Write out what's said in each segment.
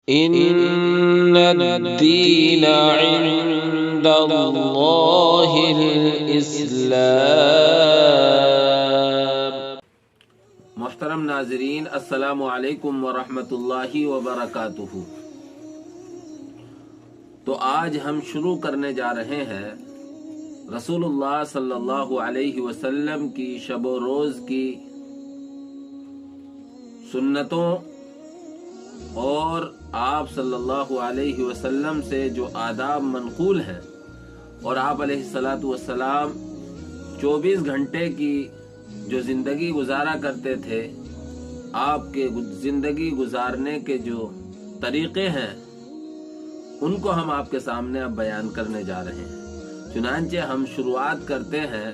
ان الدین عند اللہ الاسلام۔ محترم ناظرین، السلام علیکم ورحمۃ اللہ وبرکاتہ۔ تو آج ہم شروع کرنے جا رہے ہیں رسول اللہ صلی اللہ علیہ وسلم کی شب و روز کی سنتوں اور آپ صلی اللہ علیہ وسلم سے جو آداب منقول ہیں، اور آپ علیہ الصلاۃ والسلام 24 گھنٹے کی جو زندگی گزارا کرتے تھے، آپ کے زندگی گزارنے کے جو طریقے ہیں ان کو ہم آپ کے سامنے اب بیان کرنے جا رہے ہیں۔ چنانچہ ہم شروعات کرتے ہیں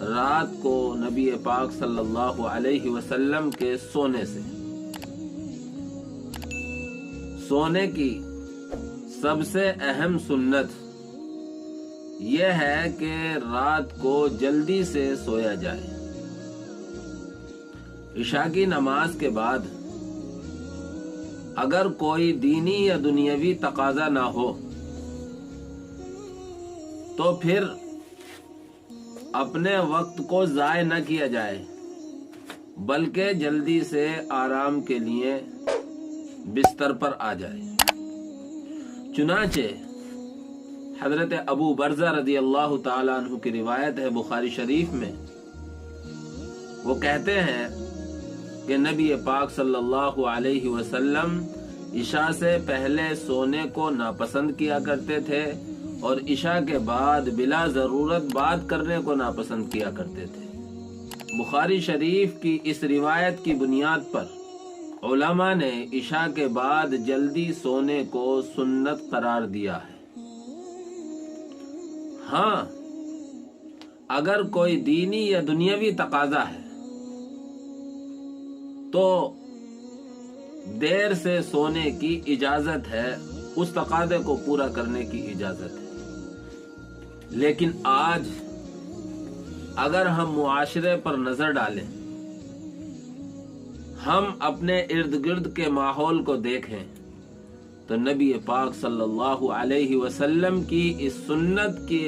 رات کو نبی پاک صلی اللہ علیہ وسلم کے سونے سے۔ سونے کی سب سے اہم سنت یہ ہے کہ رات کو جلدی سے سویا جائے۔ عشاء کی نماز کے بعد اگر کوئی دینی یا دنیاوی تقاضا نہ ہو تو پھر اپنے وقت کو ضائع نہ کیا جائے، بلکہ جلدی سے آرام کے لیے بستر پر آ جائے۔ چنانچہ حضرت ابو برزہ رضی اللہ تعالیٰ عنہ کی روایت ہے بخاری شریف میں، وہ کہتے ہیں کہ نبی پاک صلی اللہ علیہ وسلم عشاء سے پہلے سونے کو ناپسند کیا کرتے تھے اور عشاء کے بعد بلا ضرورت بات کرنے کو ناپسند کیا کرتے تھے۔ بخاری شریف کی اس روایت کی بنیاد پر علماء نے عشاء کے بعد جلدی سونے کو سنت قرار دیا ہے۔ ہاں، اگر کوئی دینی یا دنیاوی تقاضا ہے تو دیر سے سونے کی اجازت ہے، اس تقاضے کو پورا کرنے کی اجازت ہے۔ لیکن آج اگر ہم معاشرے پر نظر ڈالیں، ہم اپنے ارد گرد کے ماحول کو دیکھیں تو نبی پاک صلی اللہ علیہ وسلم کی اس سنت کی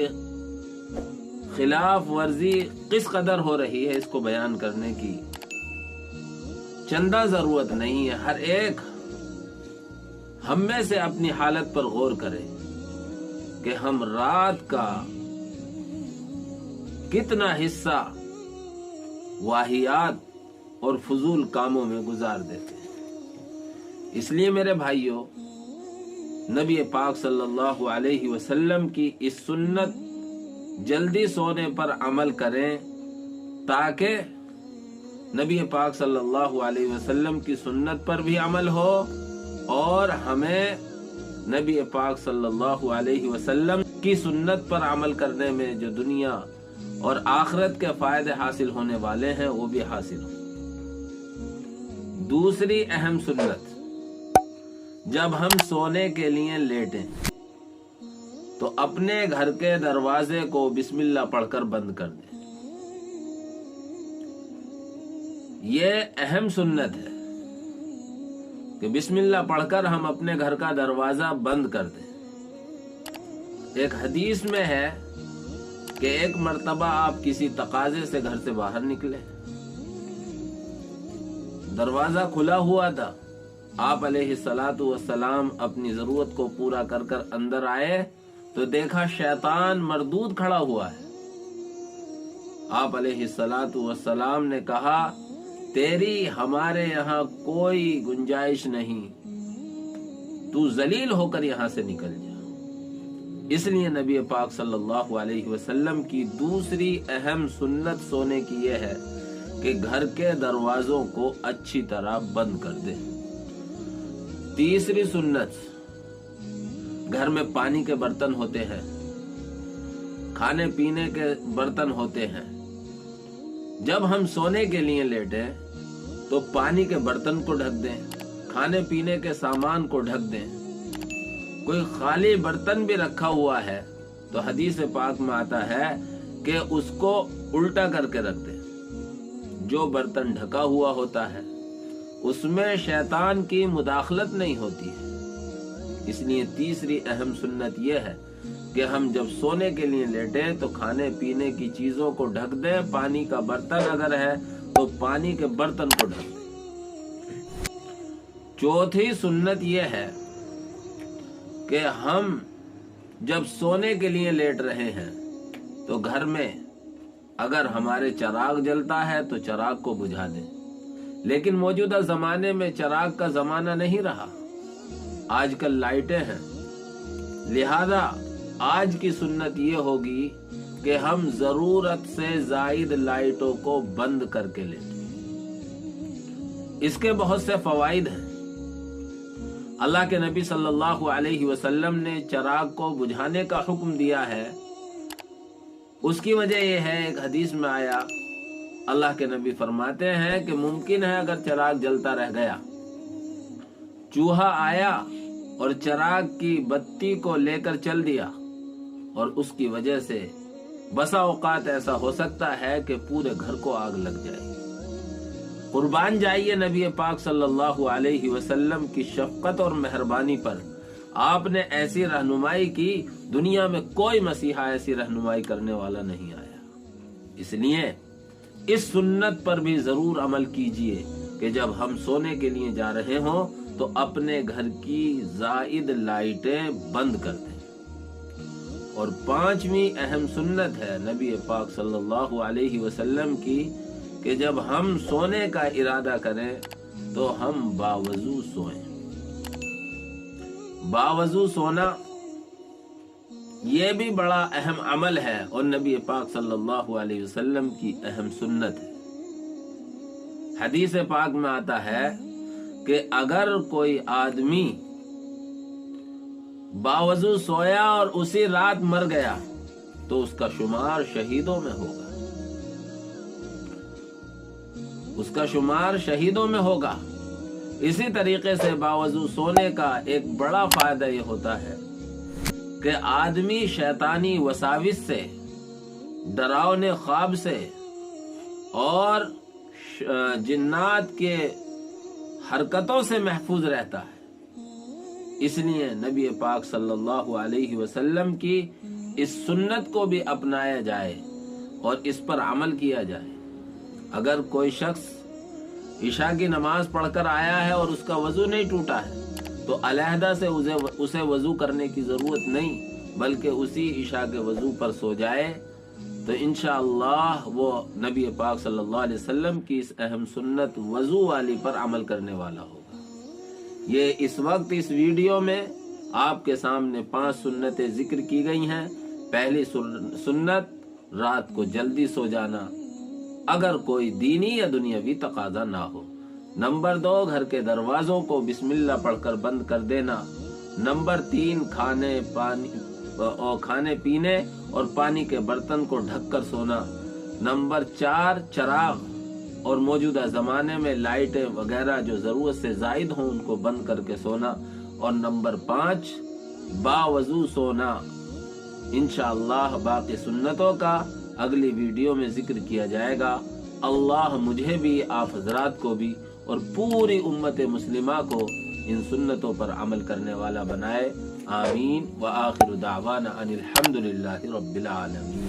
خلاف ورزی کس قدر ہو رہی ہے، اس کو بیان کرنے کی چندہ ضرورت نہیں ہے۔ ہر ایک ہم میں سے اپنی حالت پر غور کرے کہ ہم رات کا کتنا حصہ واہیات اور فضول کاموں میں گزار دیتے ہیں۔ اس لیے میرے بھائیوں، نبی پاک صلی اللہ علیہ وسلم کی اس سنت جلدی سونے پر عمل کریں، تاکہ نبی پاک صلی اللہ علیہ وسلم کی سنت پر بھی عمل ہو اور ہمیں نبی پاک صلی اللہ علیہ وسلم کی سنت پر عمل کرنے میں جو دنیا اور آخرت کے فائدے حاصل ہونے والے ہیں وہ بھی حاصل ہوں۔ دوسری اہم سنت، جب ہم سونے کے لیے لیٹیں تو اپنے گھر کے دروازے کو بسم اللہ پڑھ کر بند کر دیں۔ یہ اہم سنت ہے کہ بسم اللہ پڑھ کر ہم اپنے گھر کا دروازہ بند کر دیں۔ ایک حدیث میں ہے کہ ایک مرتبہ آپ کسی تقاضے سے گھر سے باہر نکلے، دروازہ کھلا ہوا تھا، آپ علیہ الصلاۃ والسلام اپنی ضرورت کو پورا کر کر اندر آئے تو دیکھا شیطان مردود کھڑا ہوا ہے۔ آپ علیہ الصلاۃ والسلام نے کہا، تیری ہمارے یہاں کوئی گنجائش نہیں، تو ذلیل ہو کر یہاں سے نکل جا۔ اس لیے نبی پاک صلی اللہ علیہ وسلم کی دوسری اہم سنت سونے کی یہ ہے کہ گھر کے دروازوں کو اچھی طرح بند کر دیں۔ تیسری سنت، گھر میں پانی کے برتن ہوتے ہیں، کھانے پینے کے برتن ہوتے ہیں، جب ہم سونے کے لیے لیٹیں تو پانی کے برتن کو ڈھک دیں، کھانے پینے کے سامان کو ڈھک دیں۔ کوئی خالی برتن بھی رکھا ہوا ہے تو حدیث پاک میں آتا ہے کہ اس کو الٹا کر کے رکھ دیں۔ جو برتن ڈھکا ہوا ہوتا ہے اس میں شیطان کی مداخلت نہیں ہوتی ہے، اس لیے تیسری اہم سنت یہ ہے کہ ہم جب سونے کے لیے لیٹیں تو کھانے پینے کی چیزوں کو ڈھک دیں، پانی کا برتن اگر ہے تو پانی کے برتن کو ڈھک دیں۔ چوتھی سنت یہ ہے کہ ہم جب سونے کے لیے لیٹ رہے ہیں تو گھر میں اگر ہمارے چراغ جلتا ہے تو چراغ کو بجھا دیں، لیکن موجودہ زمانے میں چراغ کا زمانہ نہیں رہا، آج کل لائٹیں ہیں، لہذا آج کی سنت یہ ہوگی کہ ہم ضرورت سے زائد لائٹوں کو بند کر کے لیٹیں۔ اس کے بہت سے فوائد ہیں۔ اللہ کے نبی صلی اللہ علیہ وسلم نے چراغ کو بجھانے کا حکم دیا ہے۔ اس کی وجہ یہ ہے، ایک حدیث میں آیا، اللہ کے نبی فرماتے ہیں کہ ممکن ہے اگر چراغ جلتا رہ گیا، چوہا آیا اور چراغ کی بتی کو لے کر چل دیا، اور اس کی وجہ سے بسا اوقات ایسا ہو سکتا ہے کہ پورے گھر کو آگ لگ جائے۔ قربان جائیے نبی پاک صلی اللہ علیہ وسلم کی شفقت اور مہربانی پر، آپ نے ایسی رہنمائی کی، دنیا میں کوئی مسیحا ایسی رہنمائی کرنے والا نہیں آیا۔ اس لیے اس سنت پر بھی ضرور عمل کیجئے کہ جب ہم سونے کے لیے جا رہے ہوں تو اپنے گھر کی زائد لائٹیں بند کر دیں۔ اور پانچویں اہم سنت ہے نبی پاک صلی اللہ علیہ وسلم کی کہ جب ہم سونے کا ارادہ کریں تو ہم باوضو سوئیں۔ باوضو سونا یہ بھی بڑا اہم عمل ہے اور نبی پاک صلی اللہ علیہ وسلم کی اہم سنت ہے۔ حدیث پاک میں آتا ہے کہ اگر کوئی آدمی باوضو سویا اور اسی رات مر گیا تو اس کا شمار شہیدوں میں ہوگا، اس کا شمار شہیدوں میں ہوگا۔ اسی طریقے سے باوضو سونے کا ایک بڑا فائدہ یہ ہوتا ہے کہ آدمی شیطانی وساوس سے، ڈراؤنے خواب سے اور جنات کے حرکتوں سے محفوظ رہتا ہے۔ اس لیے نبی پاک صلی اللہ علیہ وسلم کی اس سنت کو بھی اپنایا جائے اور اس پر عمل کیا جائے۔ اگر کوئی شخص عشاء کی نماز پڑھ کر آیا ہے اور اس کا وضو نہیں ٹوٹا ہے تو علیحدہ سے اسے وضو کرنے کی ضرورت نہیں، بلکہ اسی عشاء کے وضو پر سو جائے تو انشاءاللہ وہ نبی پاک صلی اللہ علیہ وسلم کی اس اہم سنت وضو والی پر عمل کرنے والا ہوگا۔ یہ اس وقت اس ویڈیو میں آپ کے سامنے 5 سنتیں ذکر کی گئی ہیں۔ پہلی سنت رات کو جلدی سو جانا اگر کوئی دینی یا دنیاوی تقاضا نہ ہو۔ نمبر 2 گھر کے دروازوں کو بسم اللہ پڑھ کر بند کر دینا۔ نمبر 3 کھانے پینے اور پانی کے برتن کو ڈھک کر سونا۔ نمبر 4 چراغ اور موجودہ زمانے میں لائٹیں وغیرہ جو ضرورت سے زائد ہوں ان کو بند کر کے سونا۔ اور نمبر 5 باوضو سونا۔ انشاءاللہ باقی سنتوں کا اگلی ویڈیو میں ذکر کیا جائے گا۔ اللہ مجھے بھی، آپ حضرات کو بھی اور پوری امت مسلمہ کو ان سنتوں پر عمل کرنے والا بنائے۔ آمین وآخر دعوانا ان الحمدللہ رب العالمین۔